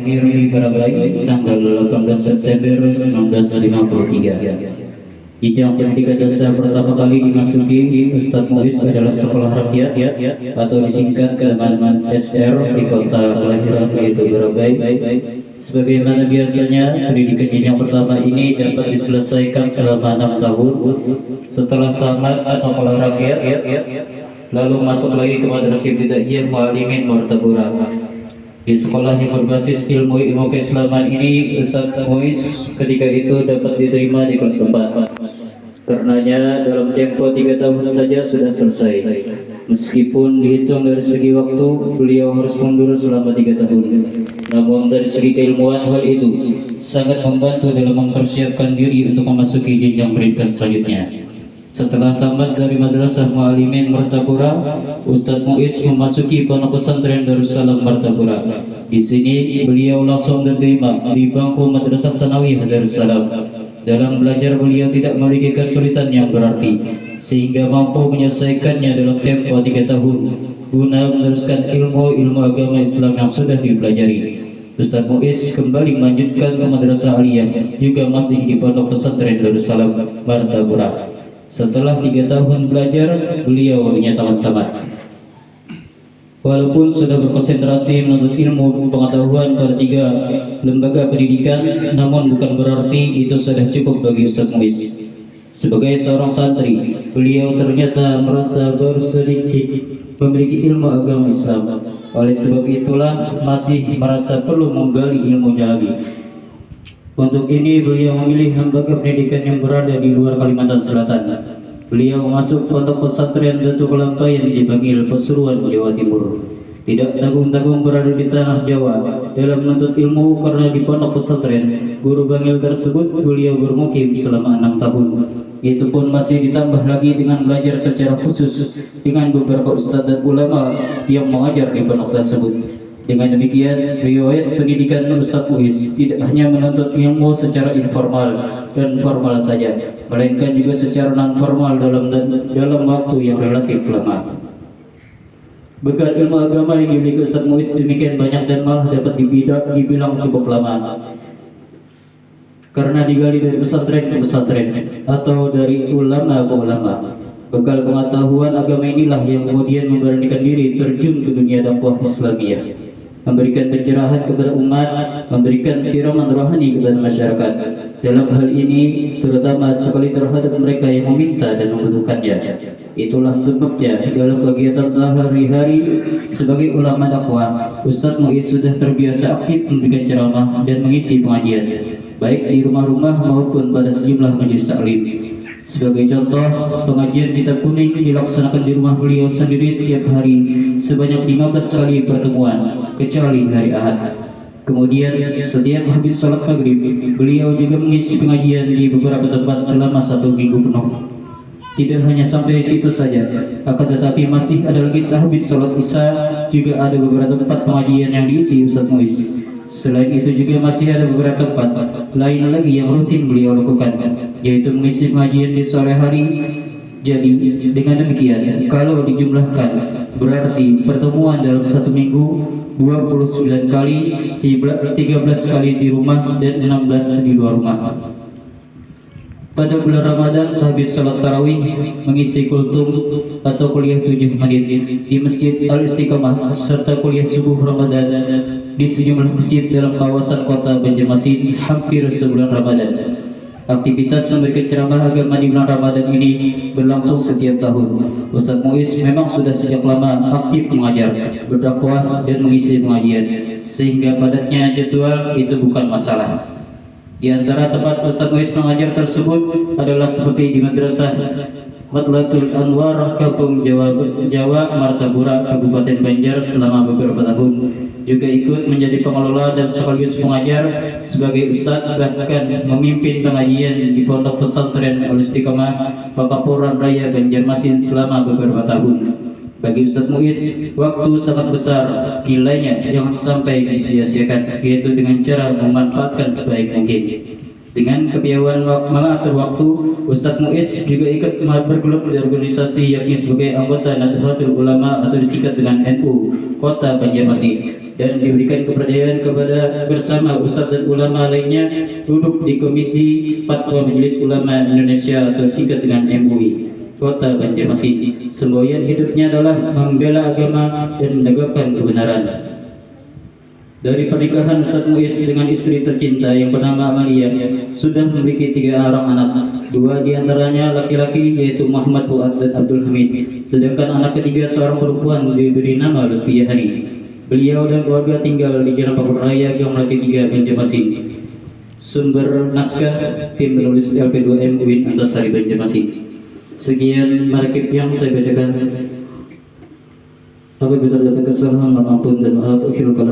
lahir di Barabai tanggal 18 September 1953. Jenjang pendidikan dasar pertama kali dimasuki Ustadz Muiz adalah sekolah rakyat atau disingkat dengan SR di kota kelahiran yaitu Barabai. Sebagaimana biasanya, pendidikan jenjang pertama ini dapat diselesaikan selama 6 tahun. Setelah tamat sekolah rakyat, lalu masuk lagi ke Madrasah Ibtidaiyah Muallimin Martapura. Di sekolah yang berbasis ilmu keislaman ini, Ustadz Muiz ketika itu dapat diterima di kelas 4. Karenanya dalam tempo 3 tahun saja sudah selesai. Meskipun dihitung dari segi waktu, beliau harus mundur selama 3 tahun. Namun dari segi keilmuan, hal itu sangat membantu dalam mempersiapkan diri untuk memasuki jenjang pendidikan selanjutnya. Setelah tamat dari Madrasah Muallimin Martapura, Ustadz Muiz memasuki Pondok Pesantren Darussalam Martapura. Di sini beliau langsung diterima di bangku Madrasah Sanawiyah Darussalam. Dalam belajar beliau tidak memiliki kesulitan yang berarti, sehingga mampu menyelesaikannya dalam tempo 3 tahun guna meneruskan ilmu agama Islam yang sudah dipelajari. Ustadz Muiz kembali melanjutkan ke Madrasah Aliyah, juga masih di Pondok Pesantren Darussalam Martapura. Setelah 3 tahun belajar, beliau dinyatakan tamat. Walaupun sudah berkonsentrasi menuntut ilmu pengetahuan pada 3 lembaga pendidikan, namun bukan berarti itu sudah cukup bagi Ustadz Muiz. Sebagai seorang santri, beliau ternyata merasa baru sedikit memiliki ilmu agama Islam. Oleh sebab itulah masih merasa perlu menggali ilmunya lagi. Untuk ini beliau memilih lembaga pendidikan yang berada di luar Kalimantan Selatan. Beliau masuk Pondok Pesantren Datuk Lampayan di Bangil, Pasuruan, Jawa Timur. Tidak tanggung-tanggung berada di tanah Jawa dalam menuntut ilmu, karena di Pondok Pesantren guru Bangil tersebut beliau bermukim selama 6 tahun. Itu pun masih ditambah lagi dengan belajar secara khusus dengan beberapa ustadz dan ulama yang mengajar di pondok tersebut. Dengan demikian, riwayat pendidikan Ustadz Muiz tidak hanya menuntut ilmu secara informal dan formal saja, melainkan juga secara non-formal dalam waktu yang relatif lama. Bekal ilmu agama yang dimiliki Ustadz Muiz demikian banyak dan malah dapat dibilang cukup lama, karena digali dari pesantren ke pesantren atau dari ulama ke ulama. Bekal pengetahuan agama inilah yang kemudian memberanikan diri terjun ke dunia dakwah Islamiyah, memberikan pencerahan kepada umat, memberikan siraman rohani kepada masyarakat. Dalam hal ini terutama sekali terhadap mereka yang meminta dan membutuhkannya. Itulah sebabnya dalam kegiatan sehari-hari sebagai ulama dakwah, Ustadz Muiz sudah terbiasa aktif memberikan ceramah dan mengisi pengajian, baik di rumah-rumah maupun pada sejumlah majelis taklim. Sebagai contoh, pengajian kitab kuning dilaksanakan di rumah beliau sendiri setiap hari sebanyak 15 kali pertemuan, kecuali hari Ahad. Kemudian setiap habis sholat maghrib, beliau juga mengisi pengajian di beberapa tempat selama 1 minggu penuh. Tidak hanya sampai situ saja, akan tetapi masih ada lagi sehabis sholat isya juga ada beberapa tempat pengajian yang diisi Ustadz Muiz. Selain itu juga masih ada beberapa tempat lain lagi yang rutin beliau lakukan, yaitu mengisi pengajian di sore hari. Jadi dengan demikian, kalau dijumlahkan berarti pertemuan dalam 1 minggu 29 kali, 13 kali di rumah dan 16 di luar rumah. Pada bulan Ramadan sehabis salat tarawih mengisi kultum atau kuliah 7 menit di Masjid Al-Istiqamah serta kuliah subuh Ramadan di sejumlah masjid dalam kawasan kota Banjarmasin hampir sebulan Ramadan. Aktivitas memberikan ceramah agama di bulan Ramadan ini berlangsung setiap tahun. Ustadz Muiz memang sudah sejak lama aktif mengajar, berdakwah dan mengisi pengajian, sehingga padatnya jadwal itu bukan masalah. Di antara tempat Ustadz Muiz mengajar tersebut adalah seperti di Madrasah Matlatul Anwar, Kampung Jawa Martapura, Kabupaten Banjar selama beberapa tahun. Juga ikut menjadi pengelola dan sekaligus pengajar sebagai ustadz, bahkan memimpin pengajian di Pondok Pesantren Al-Istiqamah, Pakapuran Raya, Banjarmasin selama beberapa tahun. Bagi Ustadz Muiz, waktu sangat besar nilainya yang sampai disia-siakan, yaitu dengan cara memanfaatkan sebaik mungkin. Dengan kepiawaian mengatur waktu, Ustadz Muiz juga ikut bergelut di organisasi yakni sebagai anggota Nahdlatul Ulama atau disingkat dengan NU Kota Banjarmasin. dan diberikan kepercayaan kepada bersama ustadz dan ulama lainnya duduk di Komisi Fatwa Majelis Ulama Indonesia atau singkat dengan MUI Kota Banjarmasin. Semboyan hidupnya adalah membela agama dan menegakkan kebenaran. Dari pernikahan Ustadz Muiz dengan istri tercinta yang bernama Amalia sudah memiliki 3 orang anak. 2 diantaranya laki-laki yaitu Muhammad Fuad dan Abdul Hamid, sedangkan anak ketiga seorang perempuan diberi nama Lutfiyah Hani. Beliau dan keluarga tinggal di Jalan Pakur Raya Gang Melati 3 Banjarmasin. Sumber naskah tim penulis LP2M UIN Antasari Banjarmasin. Sekian manakib yang saya bacakan. Apabila terdapat kesalahan, mohon ampun dan maaf. Akhirul kalam.